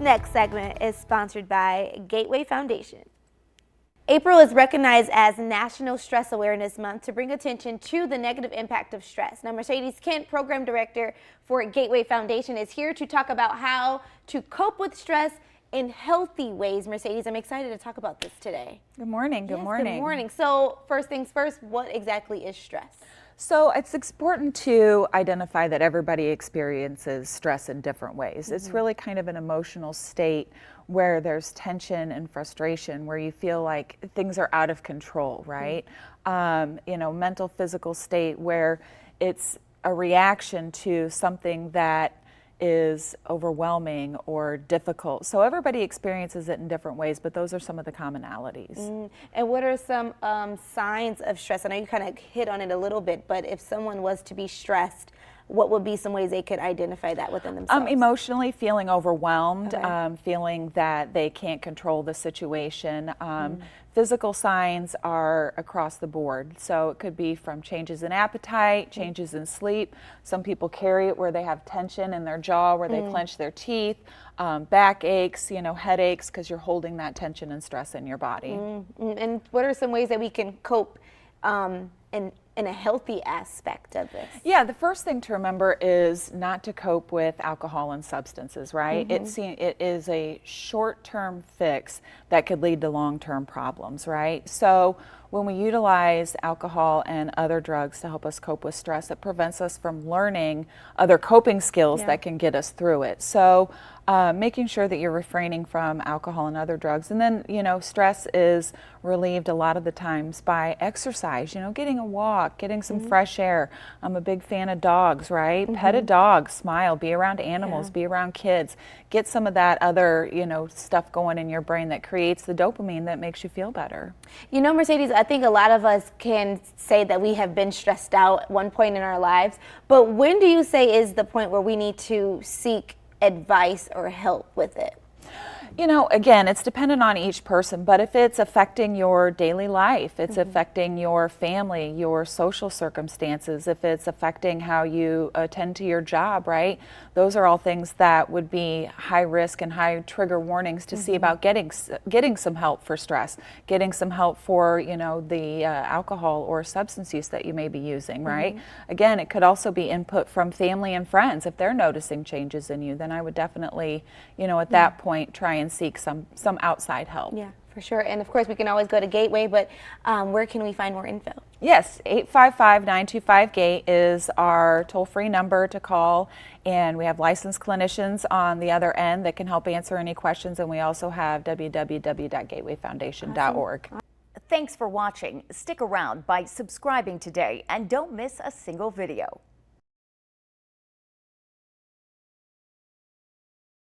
next segment is sponsored by Gateway Foundation. April is recognized as National Stress Awareness Month to bring attention to the negative impact of stress. Now, Mercedes Kent, Program Director for Gateway Foundation, is here to talk about how to cope with stress in healthy ways. Mercedes, I'm excited to talk about this today. Good morning. Good morning. Good morning. So first things first, what exactly is stress? So it's important to identify that everybody experiences stress in different ways. It's really kind of an emotional state where there's tension and frustration, where you feel like things are out of control, right? Mental, physical state where it's a reaction to something that is overwhelming or difficult. So everybody experiences it in different ways, but those are some of the commonalities. And what are some signs of stress? I know you kind of hit on it a little bit, but if someone was to be stressed, what would be some ways they could identify that within themselves? Emotionally feeling overwhelmed, Okay. feeling that they can't control the situation. Physical signs are across the board. So it could be from changes in appetite, changes in sleep. Some people carry it where they have tension in their jaw, where they clench their teeth, back aches, headaches, because you're holding that tension and stress in your body. And what are some ways that we can cope in a healthy aspect of this? Yeah, the first thing to remember is not to cope with alcohol and substances, right? It is a short-term fix that could lead to long-term problems, right? So when we utilize alcohol and other drugs to help us cope with stress, it prevents us from learning other coping skills that can get us through it. So making sure that you're refraining from alcohol and other drugs. And then, stress is relieved a lot of the times by exercise, getting a walk, getting some fresh air. I'm a big fan of dogs, right? Pet a dog, smile, be around animals, be around kids. Get some of that other, stuff going in your brain that creates the dopamine that makes you feel better. Mercedes, I think a lot of us can say that we have been stressed out at one point in our lives, but when do you say is the point where we need to seek advice or help with it? Again, it's dependent on each person, but if it's affecting your daily life, it's affecting your family, your social circumstances, if it's affecting how you attend to your job, right? Those are all things that would be high risk and high trigger warnings to see about getting some help for stress, getting some help for, the alcohol or substance use that you may be using, right? Again, it could also be input from family and friends. If they're noticing changes in you, then I would definitely, at that point, try and seek some outside help. Yeah, for sure. And of course, we can always go to Gateway, but where can we find more info? Yes, 855-925-GATE is our toll-free number to call, and we have licensed clinicians on the other end that can help answer any questions, and we also have www.gatewayfoundation.org. Awesome. Thanks for watching. Stick around by subscribing today and don't miss a single video.